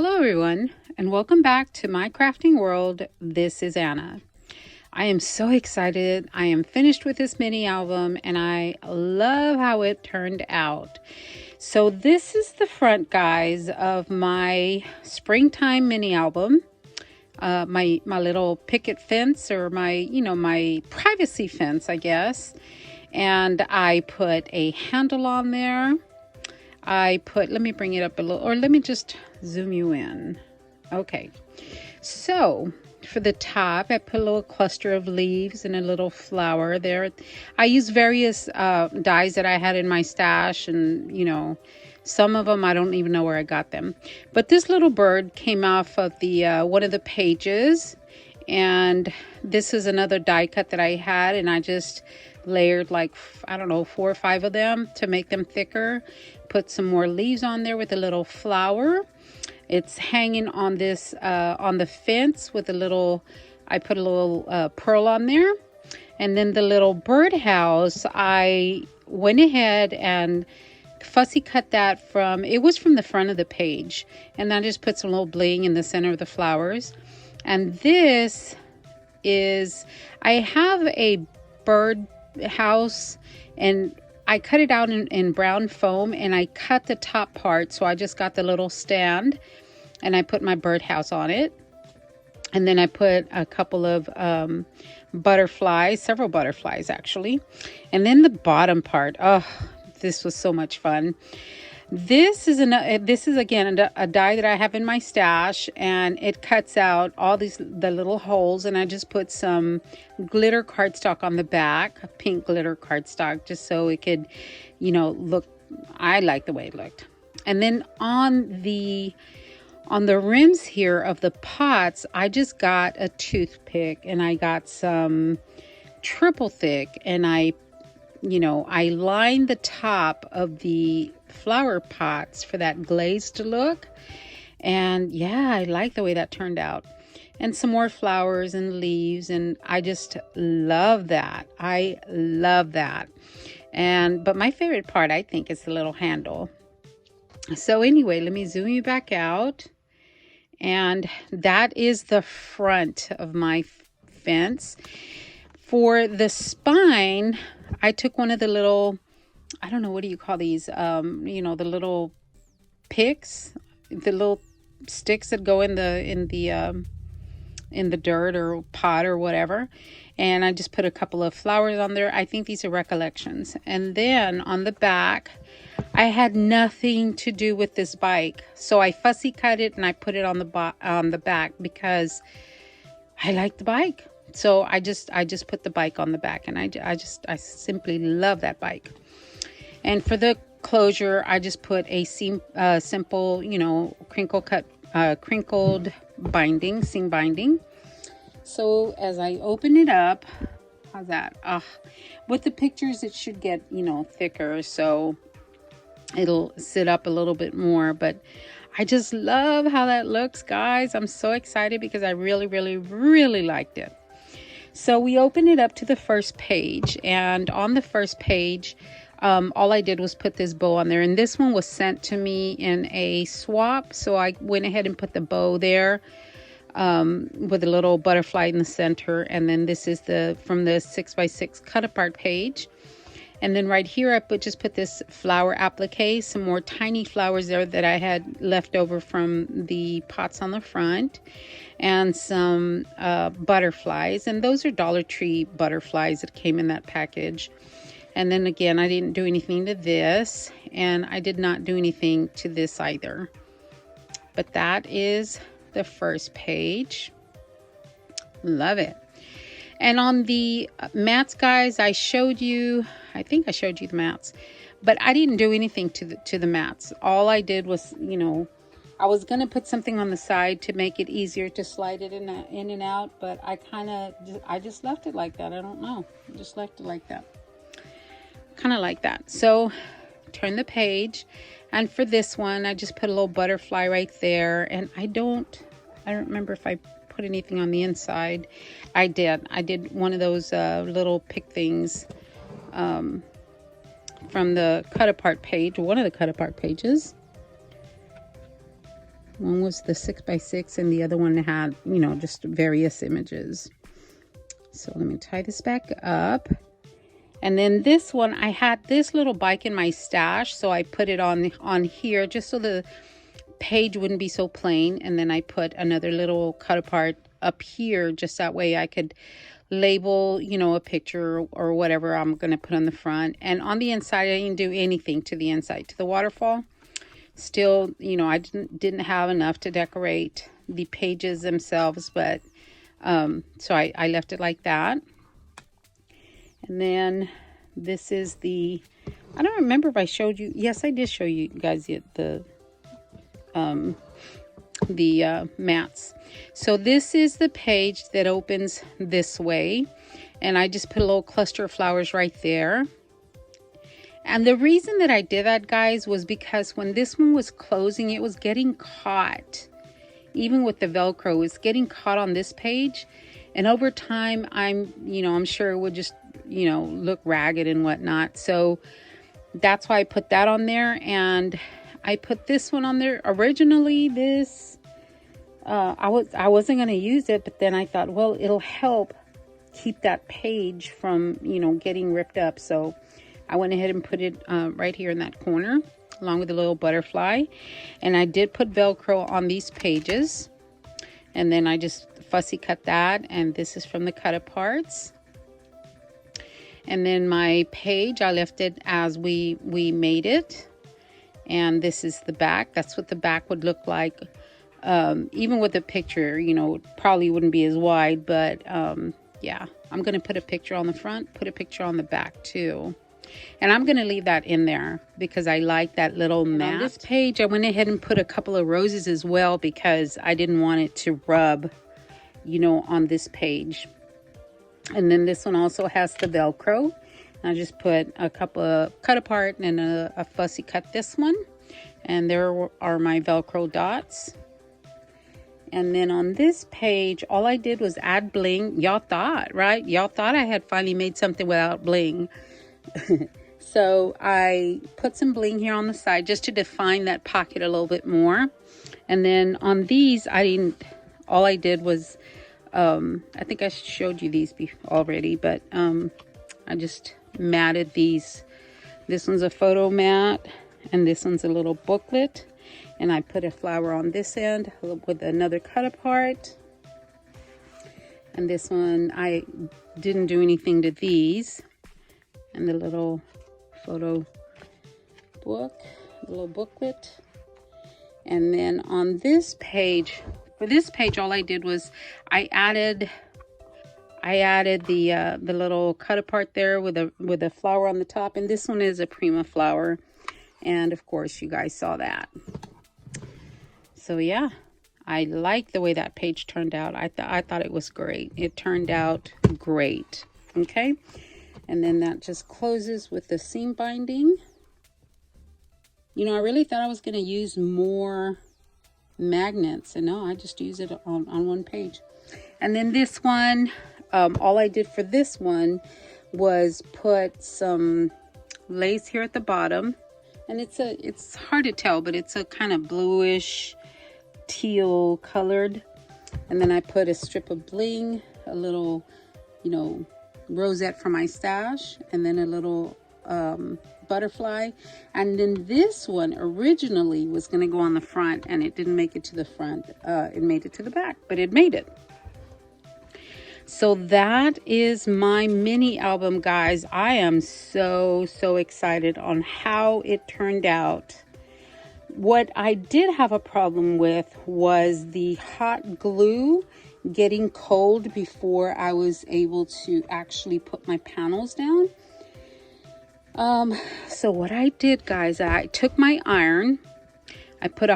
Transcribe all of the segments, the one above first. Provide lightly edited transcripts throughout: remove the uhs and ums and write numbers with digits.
Hello everyone, and welcome back to my crafting world. This is Anna. I am so excited. I am finished with this mini album and I love how it turned out. So this is the front, guys, of my springtime mini album. My little picket fence, or my privacy fence, I guess. And I put a handle on there. Let me bring it up a little, or let me just zoom you in. Okay, so for the top, I put a little cluster of leaves and a little flower there. I used various dies that I had in my stash, and some of them I don't even know where I got them. But this little bird came off of the one of the pages, and this is another die cut that I had, and I just layered like, I don't know, 4 or 5 of them to make them thicker. Put some more leaves on there with a little flower. It's hanging on this on the fence with I put a little pearl on there. And then the little birdhouse, I went ahead and fussy cut that it was from the front of the page. And I just put some little bling in the center of the flowers. And this is, I have a bird house, and I cut it out in brown foam, and I cut the top part, so I just got the little stand and I put my birdhouse on it. And then I put a couple of butterflies, several butterflies actually. And then the bottom part, oh, this was so much fun. This is again a die that I have in my stash, and it cuts out all the little holes, and I just put some glitter cardstock on the back, a pink glitter cardstock, just so it could, look. I like the way it looked. And then on the rims here of the pots, I just got a toothpick, and I got some triple thick, and I lined the top of the flower pots for that glazed look. And yeah, I like the way that turned out. And some more flowers and leaves, and I just love that. I love that. But my favorite part, I think, is the little handle. So anyway, let me zoom you back out. And that is the front of my fence. For the spine, I took one of the little, I don't know, what do you call these? The little picks, the little sticks that go in the dirt or pot or whatever. And I just put a couple of flowers on there. I think these are recollections. And then on the back, I had nothing to do with this bike, so I fussy cut it and I put it on the back because I like the bike. So I just put the bike on the back, and I simply love that bike. And for the closure, I just put a simple, crinkled binding, seam binding. So as I open it up, how's that? With the pictures, it should get, thicker, so it'll sit up a little bit more. But I just love how that looks, guys. I'm so excited because I really, really, really liked it. So we open it up to the first page, and on the first page, all I did was put this bow on there, and this one was sent to me in a swap, so I went ahead and put the bow there with a little butterfly in the center. And then this is from the 6x6 cut apart page. And then right here, I just put this flower applique, some more tiny flowers there that I had left over from the pots on the front, and some butterflies. And those are Dollar Tree butterflies that came in that package. And then again, I didn't do anything to this, and I did not do anything to this either. But that is the first page. Love it. And on the mats, guys, I think I showed you the mats, but I didn't do anything to the mats. All I did was, I was going to put something on the side to make it easier to slide it in and out, but I just left it like that. I don't know. I just left it like that. Kind of like that. So turn the page, and for this one, I just put a little butterfly right there, and I don't remember if I put anything on the inside. I did one of those little pick things from the cut apart page, one of the cut apart pages. One was the 6x6 and the other one had, you know, just various images. So let me tie this back up. And then this one, I had this little bike in my stash, so I put it on here just so the page wouldn't be so plain. And then I put another little cut apart up here, just that way I could label, you know, a picture or whatever I'm going to put on the front. And on the inside, I didn't do anything to the inside, to the waterfall. Still, you know, I didn't have enough to decorate the pages themselves, but so I left it like that. And then this is the, I don't remember if I showed you. Yes, I did show you guys the mats. So this is the page that opens this way. And I just put a little cluster of flowers right there. And the reason that I did that, guys, was because when this one was closing, it was getting caught. Even with the Velcro, it was getting caught on this page. And over time, I'm sure it would just, you know, look ragged and whatnot. So that's why I put that on there. And I put this one on there. Originally, this, I wasn't going to use it, but then I thought, well, it'll help keep that page from, you know, getting ripped up. So I went ahead and put it right here in that corner, along with a little butterfly. And I did put Velcro on these pages. And then I just fussy cut that. And this is from the cut aparts. And then my page, I left it as we made it. And this is the back. That's what the back would look like. Even with the picture, you know, it probably wouldn't be as wide. But yeah, I'm going to put a picture on the front, put a picture on the back too. And I'm going to leave that in there because I like that little mat. On this page, I went ahead and put a couple of roses as well because I didn't want it to rub, you know, on this page. And then this one also has the Velcro. I just put a couple of cut apart and a fussy cut this one. And there are my Velcro dots. And then on this page, all I did was add bling. Y'all thought, right? Y'all thought I had finally made something without bling. So I put some bling here on the side just to define that pocket a little bit more. And then on these, all I did was, I think I showed you these already, but I just matted these. This one's a photo mat and this one's a little booklet. And I put a flower on this end with another cut apart. And this one, I didn't do anything to these. And the little photo book, the little booklet. And then on this page, for this page, all I did was I added the little cut apart there with a flower on the top. And this one is a Prima flower. And of course, you guys saw that. So yeah, I like the way that page turned out. I thought it was great. It turned out great. Okay. And then that just closes with the seam binding. You know, I really thought I was going to use more magnets. And no, I just use it on one page. And then this one, all I did for this one was put some lace here at the bottom. And it's hard to tell, but it's a kind of bluish teal colored. And then I put a strip of bling, a little, you know, rosette from my stash, and then a little butterfly. And then this one originally was going to go on the front, and it didn't make it to the front. It made it to the back, but it made it. So that is my mini album, guys. I am so excited on how it turned out. What I did have a problem with was the hot glue getting cold before I was able to actually put my panels down. So what I did, guys, I took my iron, I put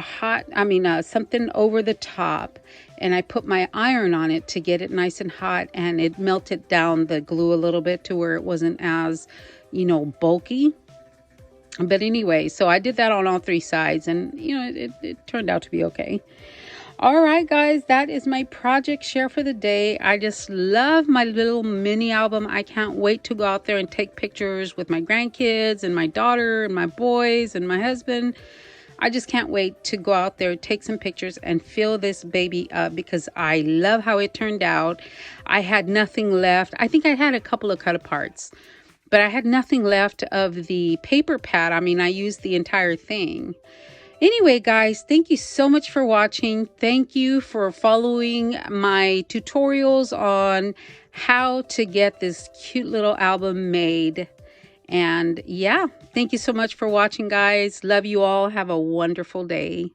something over the top, and I put my iron on it to get it nice and hot, and it melted down the glue a little bit to where it wasn't as, you know, bulky. But anyway, so I did that on all three sides, and you know, it turned out to be okay. All right, guys, that is my project share for the day. I just love my little mini album. I can't wait to go out there and take pictures with my grandkids and my daughter and my boys and my husband. I just can't wait to go out there, take some pictures, and fill this baby up because I love how it turned out. I had nothing left. I think I had a couple of cut aparts, but I had nothing left of the paper pad. I mean, I used the entire thing. Anyway, guys, thank you so much for watching. Thank you for following my tutorials on how to get this cute little album made. And yeah, thank you so much for watching, guys. Love you all. Have a wonderful day.